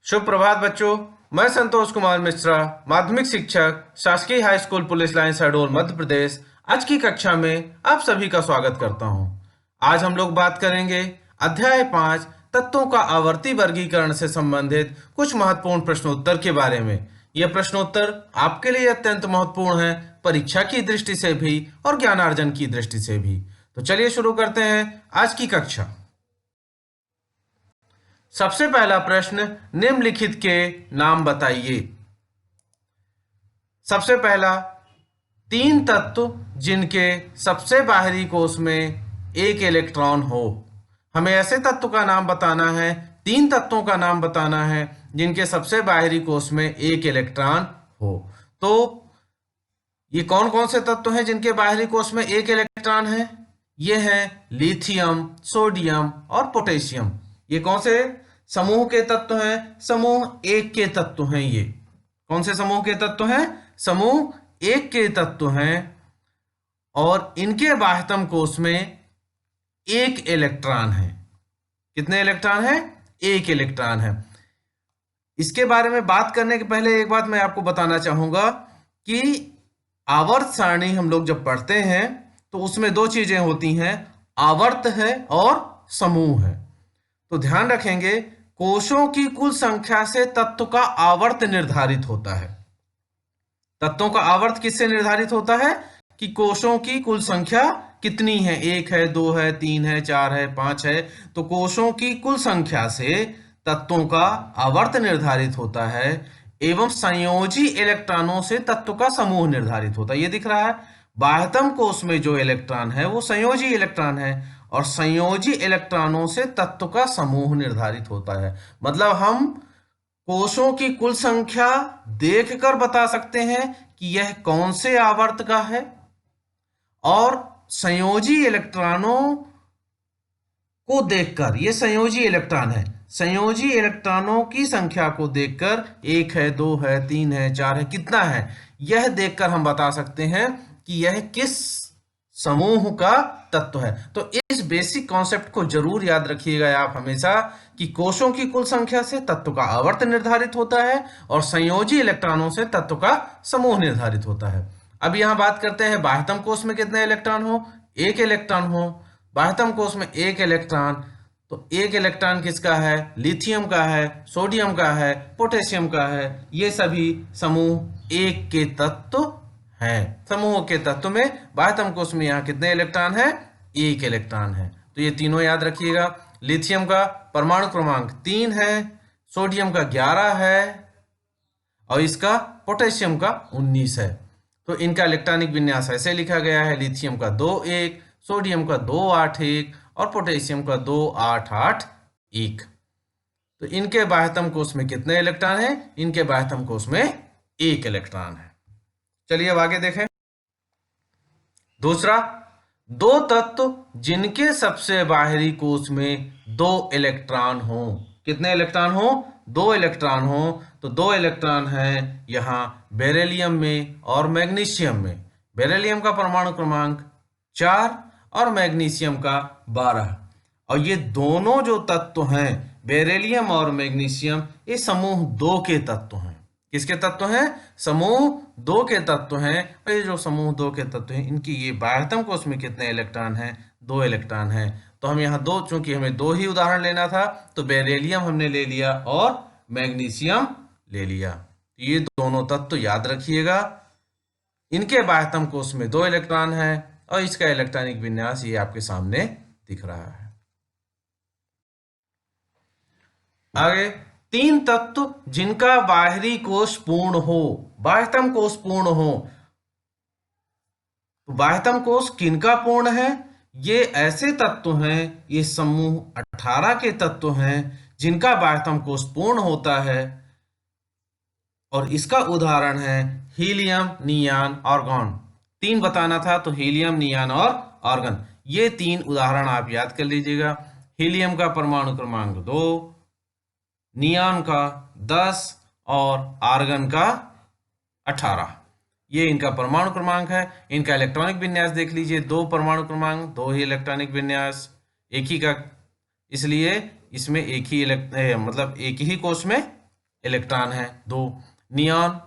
शुभ प्रभात बच्चों। मैं संतोष कुमार मिश्रा, माध्यमिक शिक्षक, शासकीय high school police line Shahdol Madhya Pradesh. आज की कक्षा में आप सभी का स्वागत करता हूं। आज हम लोग बात करेंगे अध्याय 5 तत्वों का आवर्ती वर्गीकरण से संबंधित कुछ महत्वपूर्ण प्रश्नोत्तर के बारे में। यह प्रश्नोत्तर आपके लिए अत्यंत महत्वपूर्ण है, परीक्षा की दृष्टि से भी और ज्ञानार्जन की दृष्टि से भी। तो चलिए शुरू करते हैं आज की कक्षा। सबसे पहला प्रश्न, निम्नलिखित के नाम बताइए। सबसे पहला, 3 तत्व जिनके सबसे बाहरी कोश में एक इलेक्ट्रॉन हो। हमें ऐसे तत्व का नाम बताना है, 3 तत्वों का नाम बताना है जिनके सबसे बाहरी कोश में एक इलेक्ट्रॉन हो। तो ये कौन कौन से तत्व हैं जिनके बाहरी कोश में एक इलेक्ट्रॉन है? ये हैं लिथियम, सोडियम और पोटेशियम। ये कौन से समूह के तत्व हैं? समूह 1 के तत्व हैं। ये कौन से समूह के तत्व हैं? समूह 1 के तत्व हैं और इनके बाह्यतम कोश में एक इलेक्ट्रॉन है। कितने इलेक्ट्रॉन है? एक इलेक्ट्रॉन है। इसके बारे में बात करने के पहले एक बात मैं आपको बताना चाहूंगा कि आवर्त सारणी हम लोग जब पढ़ते हैं तो उसमें 2 चीजें होती हैं, आवर्त है और समूह है। तो ध्यान रखेंगे, कोशों की कुल संख्या से तत्व का आवर्त निर्धारित होता है। तत्वों का आवर्त किससे निर्धारित होता है? कि कोशों की कुल संख्या कितनी है, 1 है, 2 है, 3 है, 4 है, 5 है। तो कोशों की कुल संख्या से तत्वों का आवर्त निर्धारित होता है एवं संयोजी इलेक्ट्रॉनों से तत्व का समूह निर्धारित होता है। ये दिख रहा है, बाह्यतम कोश में जो इलेक्ट्रॉन है वो संयोजी इलेक्ट्रॉन है और संयोजी इलेक्ट्रॉनों से तत्व का समूह निर्धारित होता है। मतलब हम कोशों की कुल संख्या देखकर बता सकते हैं कि यह कौन से आवर्त का है और संयोजी इलेक्ट्रॉनों को देखकर, ये संयोजी इलेक्ट्रॉन है, संयोजी इलेक्ट्रॉनों की संख्या को देखकर 1 है, 2 है, 3 है, 4 है, कितना है, यह देखकर हम बता सकते हैं कि यह किस समूह का तत्व है। तो इस बेसिक कॉन्सेप्ट को जरूर याद रखिएगा आप हमेशा कि कोशों की कुल संख्या से तत्व का आवर्त निर्धारित होता है और संयोजी इलेक्ट्रॉनों से तत्व का समूह निर्धारित होता है। अब यहां बात करते हैं बाह्यतम कोश में कितने इलेक्ट्रॉन हो? एक इलेक्ट्रॉन हो। बाह्यतम कोश में एक इलेक्ट्रॉन, तो एक इलेक्ट्रॉन किसका है? लिथियम का है, सोडियम का है, पोटेशियम का है। ये सभी समूह 1 के तत्व हैं। समूह के तत्व में बाह्यतम कोश में यहाँ कितने इलेक्ट्रॉन है? 1 इलेक्ट्रॉन है। तो ये तीनों याद रखिएगा। लिथियम का परमाणु क्रमांक 3 है, सोडियम का 11 है और इसका पोटेशियम का 19 है। तो इनका इलेक्ट्रॉनिक विन्यास ऐसे लिखा गया है, लिथियम का 2-1, सोडियम का 2-8-1 और पोटेशियम का 2-8-8-1। तो इनके बाह्यतम कोश में कितने इलेक्ट्रॉन है? इनके बाह्यतम कोश में 1 इलेक्ट्रॉन है। चलिए अब आगे देखें। दूसरा, 2 तत्व जिनके सबसे बाहरी कोश में 2 इलेक्ट्रॉन हो। कितने इलेक्ट्रॉन हो? 2 इलेक्ट्रॉन हो। तो 2 इलेक्ट्रॉन हैं यहां बेरिलियम में और मैग्नीशियम में। बेरिलियम का परमाणु क्रमांक 4 और मैग्नीशियम का 12। और ये दोनों जो तत्व हैं, बेरिलियम और मैग्नीशियम, ये समूह 2 के तत्व हैं। किसके तत्व हैं? समूह 2 के तत्व हैं। और ये जो समूह 2 के तत्व हैं, इनकी ये बाह्यतम कोश में कितने इलेक्ट्रॉन हैं? 2 इलेक्ट्रॉन हैं। तो हम यहाँ 2, चूंकि हमें 2 ही उदाहरण लेना था, तो बेरिलियम हमने ले लिया और मैग्नीशियम ले लिया। ये दोनों तत्व याद रखिएगा। इनके बाह्यतम कोश में 2 इलेक्ट्रॉन है और इसका इलेक्ट्रॉनिक विन्यास ये आपके सामने दिख रहा है। आगे, 3 तत्व जिनका बाहरी कोश पूर्ण हो, बाह्यतम कोश पूर्ण हो। तो बाह्यतम कोश किनका पूर्ण है? ये ऐसे तत्व हैं, ये समूह 18 के तत्व हैं जिनका बाह्यतम कोश पूर्ण होता है और इसका उदाहरण है हीलियम, नियान, आर्गन। 3 बताना था तो हीलियम, नियान और आर्गन, ये 3 उदाहरण आप याद कर लीजिएगा। हीलियम का परमाणु क्रमांक 2, नियान का 10 और आर्गन का 18। ये इनका परमाणु क्रमांक है। इनका इलेक्ट्रॉनिक विन्यास देख लीजिए, 2 परमाणु क्रमांक, 2 ही इलेक्ट्रॉनिक विन्यास, एक ही का, इसलिए इसमें एक ही मतलब एक ही कोश में इलेक्ट्रॉन है 2, नियॉन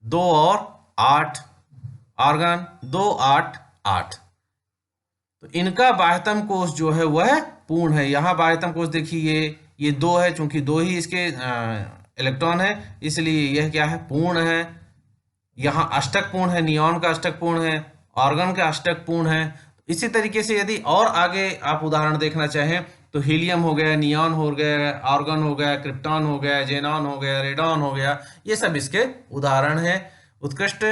2 और 8, आर्गन 2 8 8। तो इनका बाह्यतम कोष जो है वह पूर्ण है। यहाँ बाह्यतम कोष देखिए ये 2 है, चूंकि 2 ही इसके इलेक्ट्रॉन है इसलिए यह क्या है, पूर्ण है। यहाँ अष्टक पूर्ण है, नियॉन का अष्टक पूर्ण है, आर्गन का अष्टक पूर्ण है। इसी तरीके से यदि और आगे आप उदाहरण देखना चाहें तो हीलियम हो गया, नियॉन हो गया, आर्गन हो गया, क्रिप्टॉन हो गया, जेनॉन हो गया, रेडॉन हो गया, ये सब इसके उदाहरण हैं। उत्कृष्ट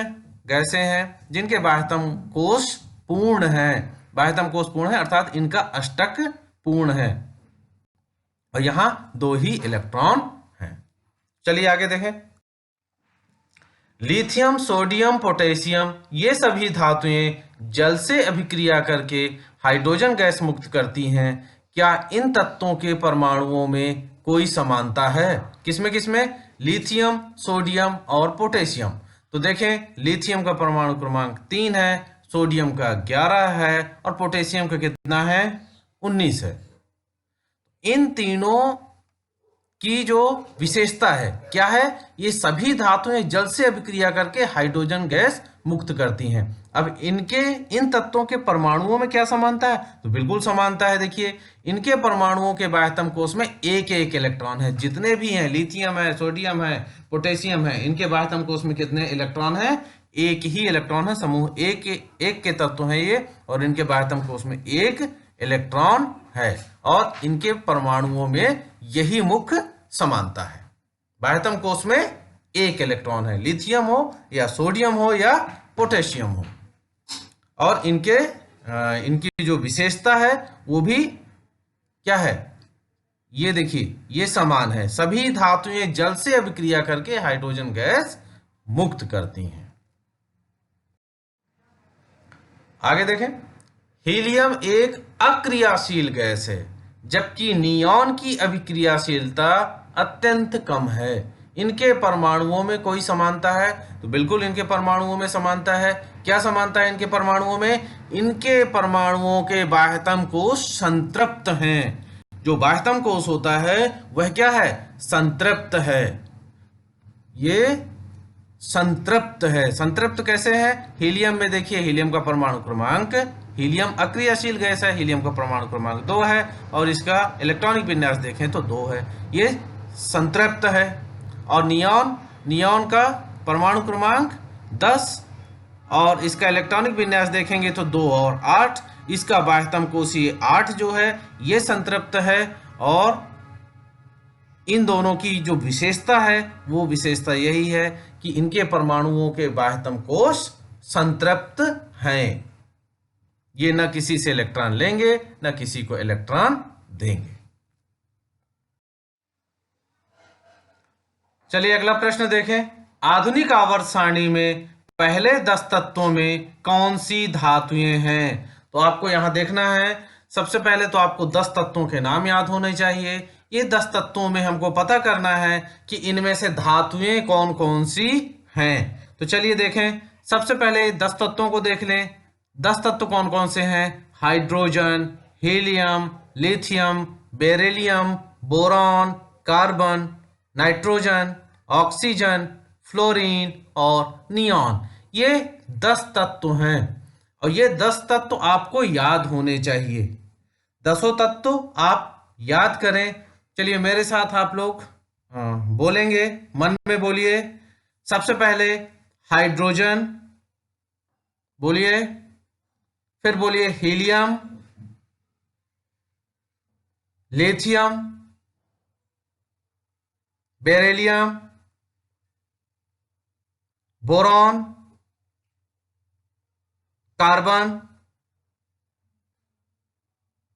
गैसें हैं जिनके बाह्यतम कोष पूर्ण है। बाह्यतम कोष पूर्ण है अर्थात इनका अष्टक पूर्ण है और यहाँ 2 ही इलेक्ट्रॉन हैं। चलिए आगे देखें। लिथियम, सोडियम, पोटेशियम ये सभी धातुएं जल से अभिक्रिया करके हाइड्रोजन गैस मुक्त करती हैं। क्या इन तत्वों के परमाणुओं में कोई समानता है? किसमें? लिथियम, सोडियम और पोटेशियम। तो देखें लिथियम का परमाणु क्रमांक 3 है, सोडियम का 11 है और पोटेशियम का कितना है, 19 है। इन तीनों की जो विशेषता है क्या है, ये सभी धातुएं जल से अभिक्रिया करके हाइड्रोजन गैस मुक्त करती हैं। अब इन तत्वों के परमाणुओं में क्या समानता है? तो बिल्कुल समानता है। देखिए इनके परमाणुओं के बाह्यतम कोष में एक एक इलेक्ट्रॉन है। जितने भी हैं, लिथियम है, सोडियम है, पोटेशियम है, इनके बाह्यतम कोष में कितने इलेक्ट्रॉन है? एक ही इलेक्ट्रॉन है। समूह एक के तत्व हैं ये और इनके बाह्यतम कोष में एक इलेक्ट्रॉन है और इनके परमाणुओं में यही मुख्य समानता है। बाह्यतम कोष में एक इलेक्ट्रॉन है, लिथियम हो या सोडियम हो या पोटेशियम हो। और इनकी जो विशेषता है वो भी क्या है, ये देखिए ये समान है। सभी धातुएं जल से अभिक्रिया करके हाइड्रोजन गैस मुक्त करती हैं। आगे देखें। हीलियम एक अक्रियाशील गैस है जबकि नियॉन की अभिक्रियाशीलता अत्यंत कम है। इनके परमाणुओं में कोई समानता है? तो बिल्कुल इनके परमाणुओं में समानता है। क्या समानता है इनके परमाणुओं में? इनके परमाणुओं के बाह्यतम कोष संतृप्त हैं। जो बाह्यतम कोष होता है वह क्या है? संतृप्त है। ये संतृप्त है। संतृप्त कैसे है? हीलियम में देखिए हीलियम का परमाणु क्रमांक, हीलियम अक्रियाशील गैस है, हीलियम का परमाणु क्रमांक 2 है और इसका इलेक्ट्रॉनिक विन्यास देखें तो 2 है, ये संतृप्त है। और नियॉन का परमाणु क्रमांक 10 और इसका इलेक्ट्रॉनिक विन्यास देखेंगे तो 2 और 8, इसका बाह्यतम कोषीय 8 जो है ये संतृप्त है। और इन दोनों की जो विशेषता है वो विशेषता यही है कि इनके परमाणुओं के बाह्यतम कोष संतृप्त हैं। ये न किसी से इलेक्ट्रॉन लेंगे न किसी को इलेक्ट्रॉन देंगे। चलिए अगला प्रश्न देखें। आधुनिक आवर्त सारणी में पहले 10 तत्वों में कौन सी धातुएं हैं? तो आपको यहां देखना है, सबसे पहले तो आपको 10 तत्वों के नाम याद होने चाहिए। ये 10 तत्वों में हमको पता करना है कि इनमें से धातुएं कौन कौन सी हैं। तो चलिए देखें, सबसे पहले 10 तत्वों को देख लें। 10 तत्व कौन कौन से हैं? Hydrogen, helium, lithium, beryllium, boron, carbon, nitrogen, oxygen, fluorine और नियॉन। ये 10 तत्व हैं और ये 10 तत्व आपको याद होने चाहिए। 10 तत्व आप याद करें। चलिए मेरे साथ आप लोग बोलेंगे, मन में बोलिए। सबसे पहले हाइड्रोजन बोलिए, फिर बोलिए helium, lithium, beryllium, boron, carbon,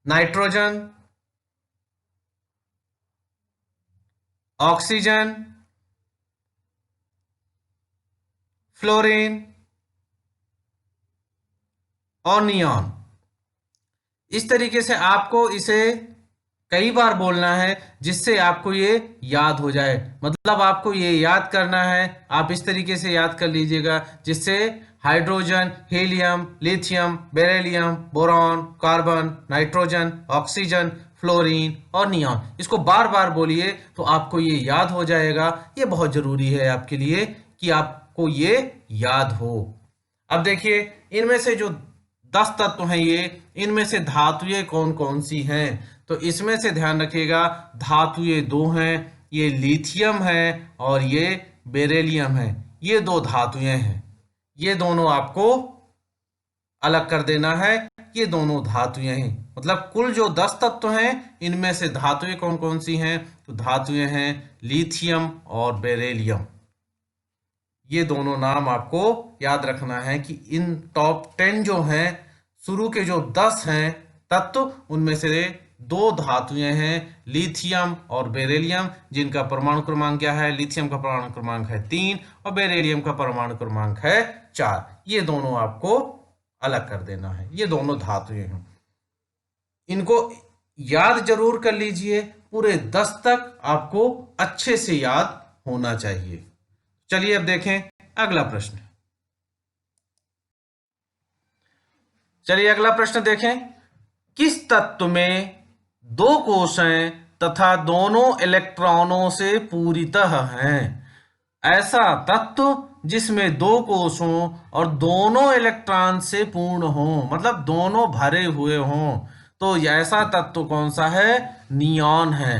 nitrogen, oxygen, fluorine और नियॉन। इस तरीके से आपको इसे कई बार बोलना है जिससे आपको ये याद हो जाए। मतलब आपको ये याद करना है, आप इस तरीके से याद कर लीजिएगा जिससे hydrogen, helium, lithium, beryllium, boron, carbon, nitrogen, oxygen, fluorine और नियॉन। इसको बार बार बोलिए तो आपको ये याद हो जाएगा। ये बहुत जरूरी है आपके लिए कि आपको ये याद हो। अब देखिए इनमें से जो 10 तत्व हैं ये, इनमें से धातुएं कौन कौन सी हैं? तो इसमें से ध्यान रखिएगा, धातुएं दो हैं, ये लिथियम है और ये बेरिलियम है। ये दो धातुएं हैं, ये दोनों आपको अलग कर देना है। ये दोनों धातुएं हैं, मतलब कुल जो 10 तत्व हैं इनमें से धातुएं कौन कौन सी हैं? तो धातुएं हैं लिथियम और बेरिलियम। ये दोनों नाम आपको याद रखना है कि इन टॉप 10 जो हैं, शुरू के जो 10 हैं तत्व, उनमें से दो धातुएं हैं लिथियम और बेरिलियम, जिनका परमाणु क्रमांक क्या है? लिथियम का परमाणु क्रमांक है 3 और बेरिलियम का परमाणु क्रमांक है 4। ये दोनों आपको अलग कर देना है। ये दोनों धातुएं हैं, इनको याद जरूर कर लीजिए। पूरे 10 तक आपको अच्छे से याद होना चाहिए। चलिए अब देखें अगला प्रश्न। चलिए अगला प्रश्न देखें। किस तत्व में दो कोषें तथा दोनों इलेक्ट्रॉनों से पूरितः हैं? ऐसा तत्व जिसमें दो कोषों और दोनों इलेक्ट्रॉन से पूर्ण हो, मतलब दोनों भरे हुए हों। तो ऐसा तत्व कौन सा है? नियॉन है।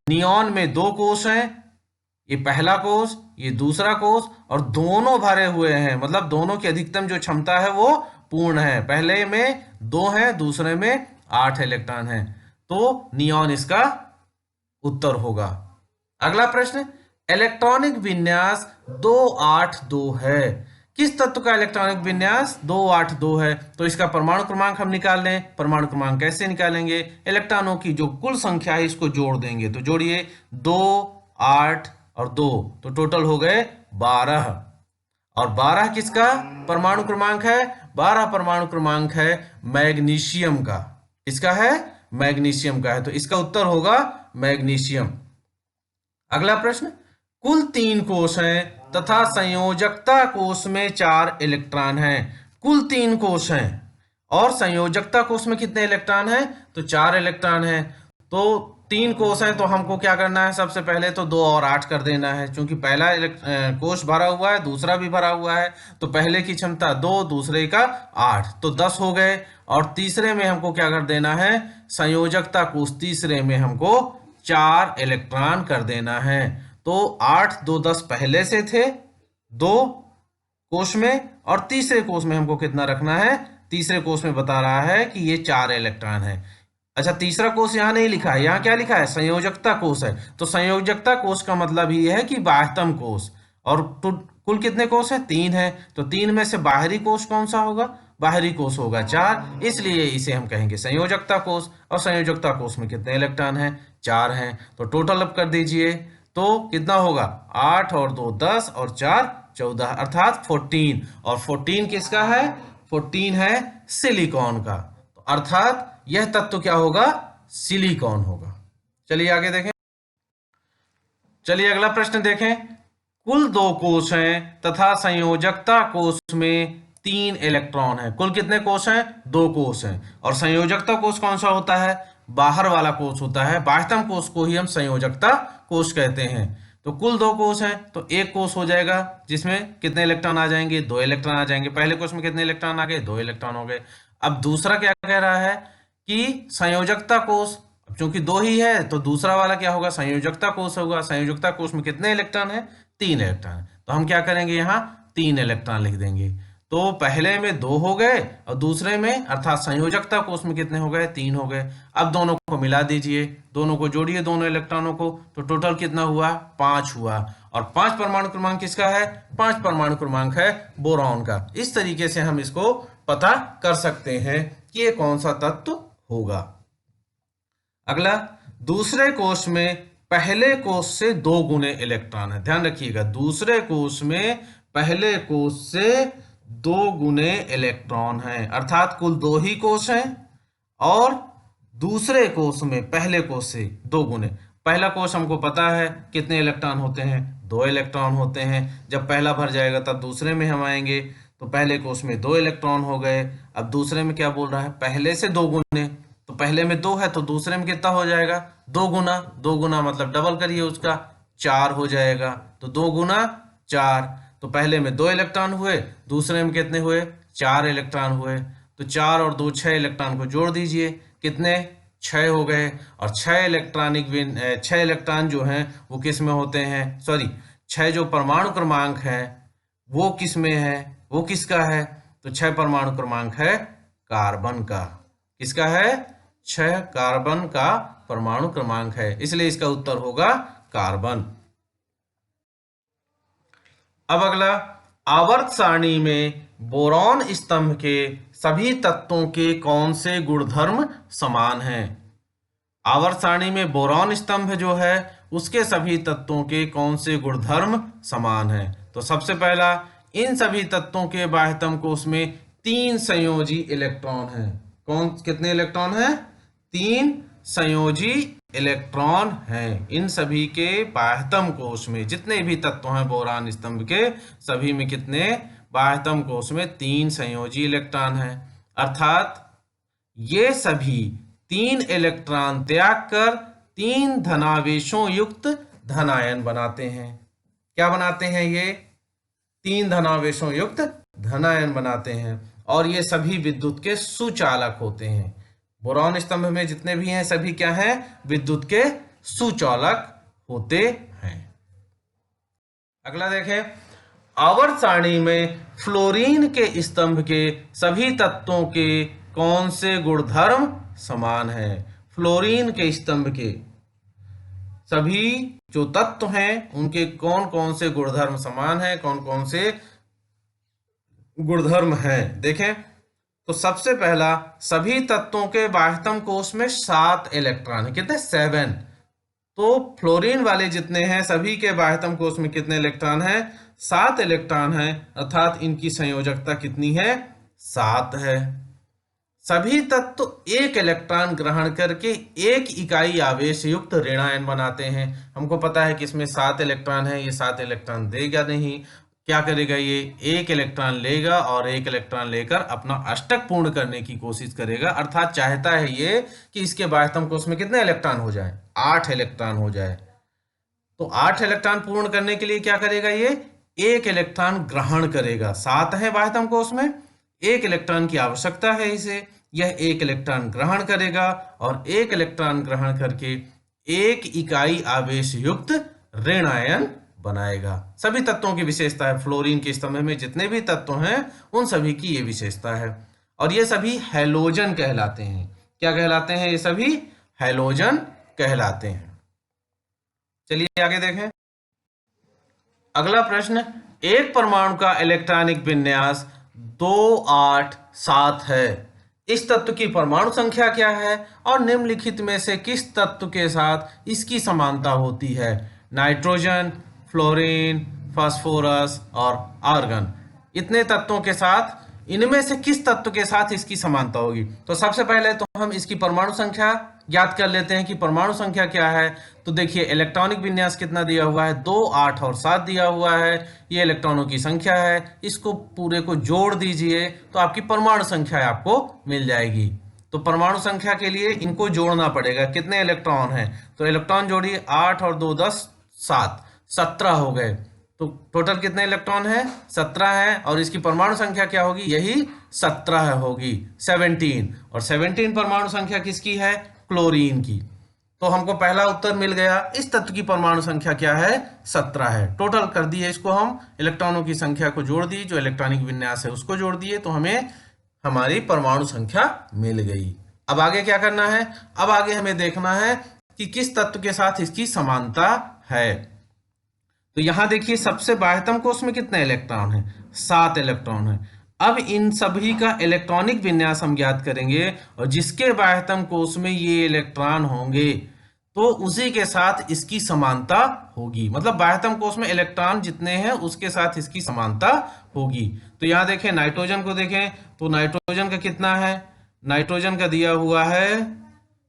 नियॉन में दो कोष हैं, ये पहला कोष, ये दूसरा कोष, और दोनों भरे हुए हैं, मतलब दोनों की अधिकतम जो क्षमता है वो पूर्ण है। पहले में 2 है, दूसरे में 8 इलेक्ट्रॉन है। तो नियॉन इसका उत्तर होगा। अगला प्रश्न, इलेक्ट्रॉनिक विन्यास 282 है। किस तत्व का इलेक्ट्रॉनिक विन्यास 282 है? तो इसका परमाणु क्रमांक हम निकाल लें। परमाणु क्रमांक कैसे निकालेंगे? इलेक्ट्रॉनों की जो कुल संख्या है इसको जोड़ देंगे। तो जोड़िए 2, 8 और 2, तो टोटल हो गए 12। और 12 किसका परमाणु क्रमांक है? 12 परमाणु क्रमांक है मैग्नीशियम का। इसका है मैग्नीशियम का है, तो इसका उत्तर होगा मैग्नीशियम। अगला प्रश्न, कुल 3 कोष हैं तथा संयोजकता कोष में 4 इलेक्ट्रॉन हैं। कुल 3 कोष हैं और संयोजकता कोष में कितने इलेक्ट्रॉन हैं? तो 4 इलेक्ट्रॉन हैं। तो 3 कोष हैं, तो हमको क्या करना है? सबसे पहले तो 2 और 8 कर देना है, क्योंकि पहला कोष भरा हुआ है, दूसरा भी भरा हुआ है। तो पहले की क्षमता 2, दूसरे का 8, तो 10 हो गए। और तीसरे में हमको क्या कर देना है? संयोजकता कोष तीसरे में हमको 4 इलेक्ट्रॉन कर देना है। तो 8, 2, 10 पहले से थे 2 कोष में, और तीसरे कोष में हमको कितना रखना है? तीसरे कोष में बता रहा है कि ये 4 इलेक्ट्रॉन है। अच्छा, तीसरा कोष यहाँ नहीं लिखा है, यहाँ क्या लिखा है? संयोजकता कोष है। तो संयोजकता कोष का मतलब ये है कि बाह्यतम कोष। और कुल कितने कोष है? 3 है। तो 3 में से बाहरी कोष कौन सा होगा? बाहरी कोष होगा 4, इसलिए इसे हम कहेंगे संयोजकता कोष। और संयोजकता कोष में कितने इलेक्ट्रॉन हैं? 4 हैं। तो टोटल अब कर दीजिए, तो कितना होगा? 8 और 2 10 और 4 14, अर्थात 14। और 14 किसका है? 14 है सिलिकॉन का। तो अर्थात यह तत्व क्या होगा? सिलिकॉन होगा। चलिए आगे देखें। चलिए अगला प्रश्न देखें। कुल 2 कोष हैं तथा संयोजकता कोष में 3 इलेक्ट्रॉन हैं। कुल कितने कोष हैं? 2 कोष हैं। और संयोजकता कोष कौन सा होता है? बाहर वाला कोष होता है। बाह्यतम कोष को ही हम संयोजकता कोष कहते हैं। तो कुल 2 कोष हैं, तो एक कोष हो जाएगा जिसमें कितने इलेक्ट्रॉन आ जाएंगे? 2 इलेक्ट्रॉन आ जाएंगे। पहले कोष में कितने इलेक्ट्रॉन आ गए? 2 इलेक्ट्रॉन हो गए। अब दूसरा क्या कह रहा है कि संयोजकता कोष, चूंकि 2 ही है तो दूसरा वाला क्या होगा? संयोजकता कोष होगा। संयोजकता कोष में कितने इलेक्ट्रॉन है? 3 इलेक्ट्रॉन। तो हम क्या करेंगे? यहाँ 3 इलेक्ट्रॉन लिख देंगे। तो पहले में 2 हो गए और दूसरे में अर्थात संयोजकता कोष में कितने हो गए? 3 हो गए। अब दोनों को मिला दीजिए, दोनों को जोड़िए, दोनों इलेक्ट्रॉनों को, तो टोटल कितना हुआ? 5 हुआ। और 5 परमाणु क्रमांक किसका है? 5 परमाणु क्रमांक है बोरॉन का। इस तरीके से हम इसको पता कर सकते हैं कि ये कौन सा तत्व होगा। अगला, दूसरे कोष में पहले कोष से 2 गुने इलेक्ट्रॉन है। ध्यान रखिएगा, दूसरे कोष में पहले कोष से 2 गुने इलेक्ट्रॉन हैं, अर्थात कुल 2 ही कोष हैं और दूसरे कोष में पहले कोष से 2 गुने। पहला कोष हमको पता है कितने इलेक्ट्रॉन होते हैं? 2 इलेक्ट्रॉन होते हैं। जब पहला भर जाएगा तब दूसरे में हम आएंगे, तो पहले कोष में 2 इलेक्ट्रॉन हो गए। अब दूसरे में क्या बोल रहा है? पहले से 2 गुने, तो पहले में 2 है तो दूसरे में कितना हो जाएगा, 2 गुना मतलब डबल करिए उसका, 4 हो जाएगा। तो 2 गुना 4, तो पहले में 2 इलेक्ट्रॉन हुए, दूसरे में कितने हुए, 4 इलेक्ट्रॉन हुए। तो 4 और 2 6 इलेक्ट्रॉन को जोड़ दीजिए, कितने, 6 हो गए। और 6 इलेक्ट्रॉन जो हैं वो किस में होते हैं, सॉरी 6 जो परमाणु क्रमांक है वो किस में है, वो किसका है, तो 6 परमाणु क्रमांक है कार्बन का। किसका है, 6 कार्बन का परमाणु क्रमांक है, इसलिए इसका उत्तर होगा कार्बन। अब अगला, आवर्त सारणी में बोरॉन स्तंभ के सभी तत्वों के कौन से गुणधर्म समान हैं। आवर्त सारणी में बोरॉन स्तंभ जो है उसके सभी तत्वों के कौन से गुणधर्म समान हैं। तो सबसे पहला, इन सभी तत्वों के बाह्यतम कोश में 3 संयोजी इलेक्ट्रॉन हैं। कौन, कितने इलेक्ट्रॉन हैं, 3 संयोजी इलेक्ट्रॉन हैं। इन सभी के बाह्यतम कोश में जितने भी तत्व हैं बोरान स्तंभ के, सभी में कितने, बाह्यतम कोश में 3 संयोजी इलेक्ट्रॉन हैं। अर्थात ये सभी 3 इलेक्ट्रॉन त्याग कर 3 धनावेशों युक्त धनायन बनाते हैं। क्या बनाते हैं, ये 3 धनावेशों युक्त धनायन बनाते हैं। और ये सभी विद्युत के सुचालक होते हैं। बोरॉन स्तंभ में जितने भी हैं सभी क्या हैं, विद्युत के सुचालक होते हैं। अगला देखें, आवर्त सारणी में फ्लोरीन के स्तंभ के सभी तत्वों के कौन से गुणधर्म समान हैं। फ्लोरीन के स्तंभ के सभी जो तत्व हैं उनके कौन कौन से गुणधर्म समान हैं, कौन कौन से गुणधर्म हैं। देखें तो सबसे पहला, सभी तत्वों के बाह्यतम कोश में 7 इलेक्ट्रॉन है, कितने, 7। तो फ्लोरीन वाले जितने हैं सभी के बाह्यतम कोश में कितने इलेक्ट्रॉन हैं, 7 इलेक्ट्रॉन हैं। अर्थात इनकी संयोजकता कितनी है, 7 है। सभी तत्व 1 इलेक्ट्रॉन ग्रहण करके 1 इकाई आवेश युक्त ऋणायन बनाते हैं। हमको पता है कि इसमें 7 इलेक्ट्रॉन है, ये 7 इलेक्ट्रॉन देगा नहीं, क्या करेगा, ये 1 इलेक्ट्रॉन लेगा और 1 इलेक्ट्रॉन लेकर अपना अष्टक पूर्ण करने की कोशिश करेगा। अर्थात चाहता है ये कि इसके बाह्यतम कोश में कितने इलेक्ट्रॉन हो जाए, 8 इलेक्ट्रॉन हो जाए। तो 8 इलेक्ट्रॉन पूर्ण करने के लिए क्या करेगा, ये 1 इलेक्ट्रॉन ग्रहण करेगा। 7 है बाह्यतम कोश में, 1 इलेक्ट्रॉन की आवश्यकता है इसे, यह 1 इलेक्ट्रॉन ग्रहण करेगा और 1 इलेक्ट्रॉन ग्रहण करके 1 इकाई आवेश युक्त ऋणायन बनाएगा। सभी तत्वों की विशेषता है, फ्लोरीन के स्तंभ में जितने भी तत्व हैं उन सभी की ये विशेषता है। और ये सभी हैलोजन कहलाते हैं। क्या कहलाते हैं, ये सभी हैलोजन कहलाते हैं। चलिए आगे देखें। अगला प्रश्न, एक परमाणु का इलेक्ट्रॉनिक विन्यास 2 8 7 है। इस तत्व की परमाणु संख्या क्या है और निम्नलिखित में से किस तत्व के साथ इसकी समानता होती है। नाइट्रोजन, फ्लोरीन, फास्फोरस और आर्गन, इतने तत्वों के साथ इनमें से किस तत्व के साथ इसकी समानता होगी। तो सबसे पहले तो हम इसकी परमाणु संख्या ज्ञात कर लेते हैं कि परमाणु संख्या क्या है। तो देखिए इलेक्ट्रॉनिक विन्यास कितना दिया हुआ है, 2 8 और 7 दिया हुआ है। ये इलेक्ट्रॉनों की संख्या है, इसको पूरे को जोड़ दीजिए तो आपकी परमाणु संख्या आपको मिल जाएगी। तो परमाणु संख्या के लिए इनको जोड़ना पड़ेगा, कितने इलेक्ट्रॉन हैं, तो इलेक्ट्रॉन जोड़िए, 8 और 2 10 7 17 हो गए। तो टोटल कितने इलेक्ट्रॉन है, 17 है। और इसकी परमाणु संख्या क्या होगी, यही 17 होगी, 17। और 17 परमाणु संख्या किसकी है, क्लोरीन की। तो हमको पहला उत्तर मिल गया। इस तत्व की परमाणु संख्या क्या है, 17 है। टोटल कर दिए इसको, हम इलेक्ट्रॉनों की संख्या को जोड़ दी, जो इलेक्ट्रॉनिक विन्यास है उसको जोड़ दिए, तो हमें हमारी परमाणु संख्या मिल गई। अब आगे क्या करना है, अब आगे हमें देखना है कि किस तत्व के साथ इसकी समानता है। तो यहां देखिए सबसे बाह्यतम कोश में कितने इलेक्ट्रॉन है, 7 इलेक्ट्रॉन है। अब इन सभी का इलेक्ट्रॉनिक विन्यास हम ज्ञात करेंगे और जिसके बाह्यतम कोश में ये इलेक्ट्रॉन होंगे तो उसी के साथ इसकी समानता होगी। मतलब बाह्यतम कोश में इलेक्ट्रॉन जितने हैं उसके साथ इसकी समानता होगी। तो यहां देखें नाइट्रोजन को देखें तो नाइट्रोजन का कितना है, नाइट्रोजन का दिया हुआ है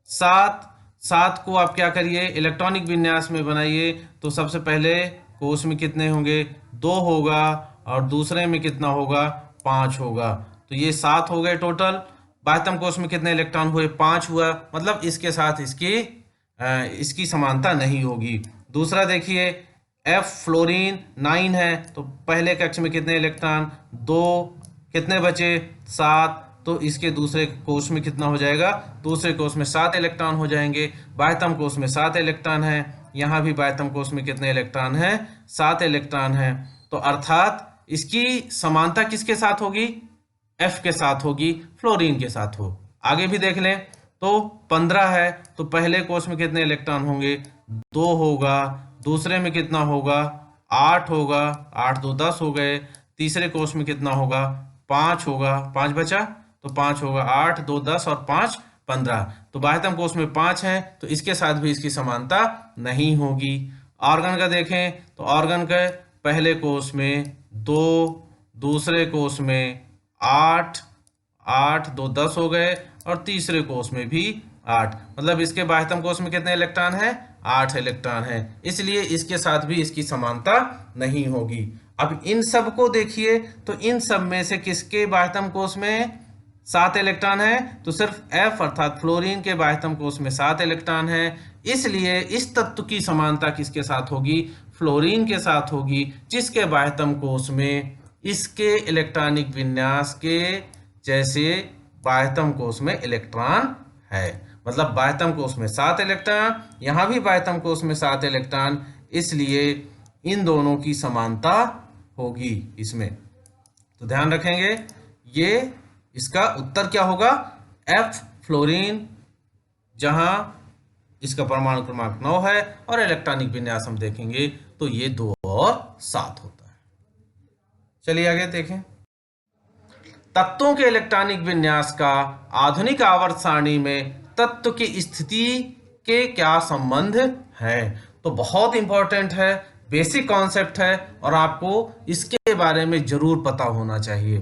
7 को आप क्या करिए इलेक्ट्रॉनिक विन्यास में बनाइए। तो सबसे पहले कोश में कितने होंगे, 2 होगा और दूसरे में कितना होगा, 5 होगा। तो ये 7 हो गए टोटल। बाह्यतम कोष में कितने इलेक्ट्रॉन हुए, 5 हुआ, मतलब इसके साथ इसकी समानता नहीं होगी। दूसरा देखिए F फ्लोरीन 9 है, तो पहले कक्ष में कितने इलेक्ट्रॉन, 2, कितने बचे, 7, तो इसके दूसरे कोष में कितना हो जाएगा, दूसरे कोष में 7 इलेक्ट्रॉन हो जाएंगे। बाह्यतम कोष में 7 इलेक्ट्रॉन है, यहाँ भी बाह्यतम कोष में कितने इलेक्ट्रॉन है, 7 इलेक्ट्रॉन है। तो अर्थात इसकी समानता किसके साथ होगी, F के साथ होगी, फ्लोरीन के साथ हो। आगे भी देख लें तो 15 है, तो पहले कोष में कितने इलेक्ट्रॉन होंगे, 2 होगा, दूसरे में कितना होगा, 8 होगा, 8 2 10 हो गए, तीसरे कोष में कितना होगा, 5 होगा, 5 बचा, तो 5 होगा, 8 2 10 और 5 15। तो बाह्यतम कोष में 5 है, तो इसके साथ भी इसकी समानता नहीं होगी। ऑर्गन का देखें तो ऑर्गन के पहले कोष में 2, दूसरे कोष में 8, 8 2 10 हो गए, और तीसरे कोष में भी 8, मतलब इसके बाह्यतम कोष में कितने इलेक्ट्रॉन है, 8 इलेक्ट्रॉन है, इसलिए इसके साथ भी इसकी समानता नहीं होगी। अब इन सब को देखिए, तो इन सब में से किसके बाह्यतम कोष में 7 इलेक्ट्रॉन है, तो सिर्फ F अर्थात फ्लोरीन के बाह्यतम कोष में 7 इलेक्ट्रॉन है, इसलिए इस तत्व की समानता किसके साथ होगी, फ्लोरीन के साथ होगी, जिसके बाह्यतम कोष में इसके इलेक्ट्रॉनिक विन्यास के जैसे बाह्यतम कोष में इलेक्ट्रॉन है। मतलब बाह्यतम कोष में 7 इलेक्ट्रॉन, यहाँ भी बाह्यतम कोष में 7 इलेक्ट्रॉन, इसलिए इन दोनों की समानता होगी इसमें। तो ध्यान रखेंगे, ये इसका उत्तर क्या होगा, F फ्लोरीन, जहां इसका परमाणु क्रमांक 9 है, और इलेक्ट्रॉनिक विन्यास हम देखेंगे तो ये 2 और 7 होता है। चलिए आगे देखें, तत्वों के इलेक्ट्रॉनिक विन्यास का आधुनिक आवर्त सारणी में तत्व की स्थिति के क्या संबंध है। तो बहुत इंपॉर्टेंट है, बेसिक कॉन्सेप्ट है, और आपको इसके बारे में जरूर पता होना चाहिए।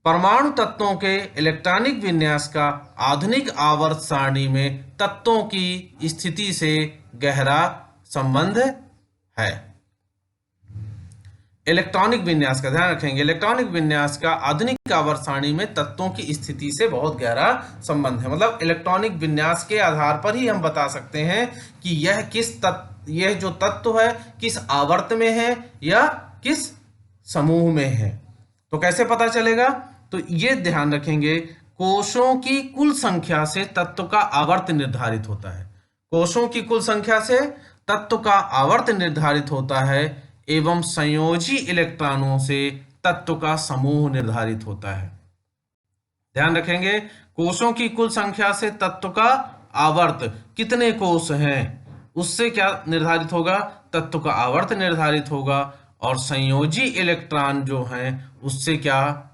परमाणु तत्वों के इलेक्ट्रॉनिक विन्यास का आधुनिक आवर्त सारणी में तत्वों की स्थिति से गहरा संबंध है। इलेक्ट्रॉनिक विन्यास का ध्यान रखेंगे, इलेक्ट्रॉनिक विन्यास का आधुनिक आवर्त सारणी में तत्वों की स्थिति से बहुत गहरा संबंध है। मतलब इलेक्ट्रॉनिक विन्यास के आधार पर ही हम बता सकते हैं कि यह जो तत्व है किस आवर्त में है या किस समूह में है। तो कैसे पता चलेगा, तो ये ध्यान रखेंगे, कोषों की कुल संख्या से तत्व का आवर्त निर्धारित होता है। कोषों की कुल संख्या से तत्व का आवर्त निर्धारित होता है, एवं संयोजी इलेक्ट्रॉनों से तत्व का समूह निर्धारित होता है। ध्यान रखेंगे, कोषों की कुल संख्या से तत्व का आवर्त, कितने कोष हैं उससे क्या निर्धारित होगा, तत्व का आवर्त निर्धारित होगा, और संयोजी इलेक्ट्रॉन जो हैं उससे क्या,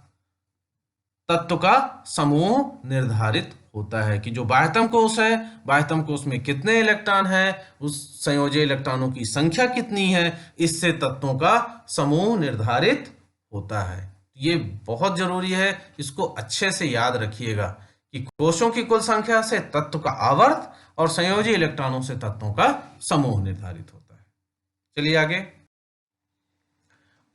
तत्व का समूह निर्धारित होता है कि जो बाह्यतम कोष है, बाह्यतम कोष में कितने इलेक्ट्रॉन हैं, उस संयोजी इलेक्ट्रॉनों की संख्या कितनी है, इससे तत्वों का समूह निर्धारित होता है। ये बहुत जरूरी है, इसको अच्छे से याद रखिएगा कि कोषों की कुल संख्या से तत्व का आवर्त और संयोजी इलेक्ट्रॉनों से तत्वों का समूह निर्धारित होता है। चलिए आगे,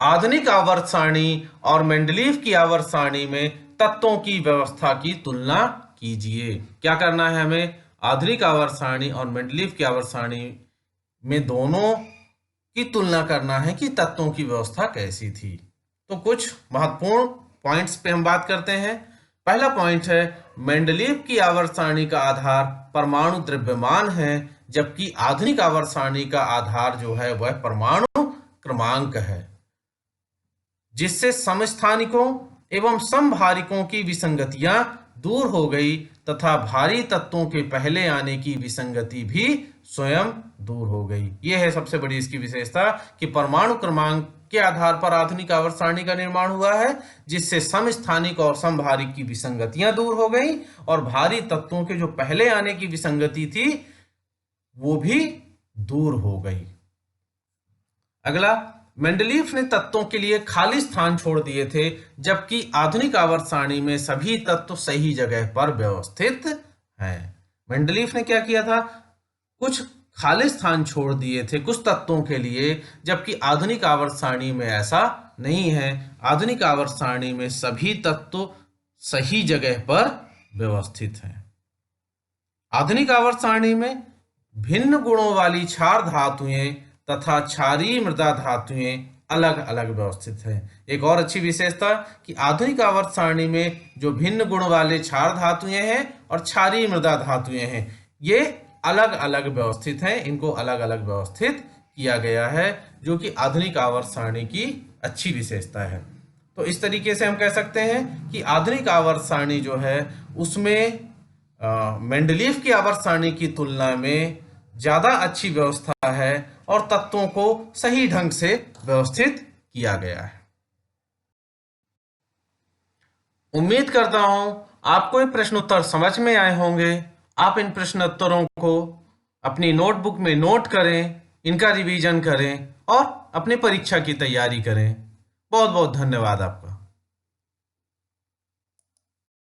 आधुनिक आवर्त सारणी और मेंडलीव की आवर्त सारणी में तत्वों की व्यवस्था की तुलना कीजिए। क्या करना है हमें, आधुनिक आवर्त सारणी और मेंडलीव की आवर्त सारणी में दोनों की तुलना करना है कि तत्वों की व्यवस्था कैसी थी। तो कुछ महत्वपूर्ण पॉइंट्स पे हम बात करते हैं। पहला पॉइंट है, मेंडलीव की आवर्त सारणी का आधार परमाणु द्रव्यमान है, जबकि आधुनिक आवर्त सारणी का आधार जो है वह परमाणु क्रमांक है, जिससे समस्थानिकों एवं समभारिकों की विसंगतियां दूर हो गई तथा भारी तत्वों के पहले आने की विसंगति भी स्वयं दूर हो गई। यह है सबसे बड़ी इसकी विशेषता कि परमाणु क्रमांक के आधार पर आधुनिक आवर्त सारणी का निर्माण हुआ है, जिससे समस्थानिक और समभारिक की विसंगतियां दूर हो गई और भारी तत्वों के जो पहले आने की विसंगति थी वो भी दूर हो गई। अगला, मेंडलीव ने तत्वों के लिए खाली स्थान छोड़ दिए थे, जबकि आधुनिक आवर्त सारणी में सभी तत्व सही जगह पर व्यवस्थित हैं। मेंडलीव ने क्या किया था, कुछ खाली स्थान छोड़ दिए थे कुछ तत्वों के लिए, जबकि आधुनिक आवर्त सारणी में ऐसा नहीं है। आधुनिक आवर्त सारणी में सभी तत्व सही जगह पर व्यवस्थित हैं। आधुनिक आवर्त सारणी में भिन्न गुणों वाली क्षार धातुएं तथा क्षारीय मृदा धातुएं अलग अलग व्यवस्थित हैं। एक और अच्छी विशेषता कि आधुनिक आवर्त सारणी में जो भिन्न गुण वाले क्षार धातुएं हैं और क्षारीय मृदा धातुएं हैं, ये अलग अलग व्यवस्थित हैं। इनको अलग अलग व्यवस्थित किया गया है, जो कि आधुनिक आवर्त सारणी की अच्छी विशेषता है। तो इस तरीके से हम कह सकते हैं कि आधुनिक आवर्त सारणी जो है उसमें मेंडलीफ की आवर्त सारणी की तुलना में ज्यादा अच्छी व्यवस्था है और तत्वों को सही ढंग से व्यवस्थित किया गया है। उम्मीद करता हूं आपको ये प्रश्नोत्तर समझ में आए होंगे। आप इन प्रश्नोत्तरों को अपनी नोटबुक में नोट करें, इनका रिवीजन करें और अपनी परीक्षा की तैयारी करें। बहुत बहुत धन्यवाद आपका।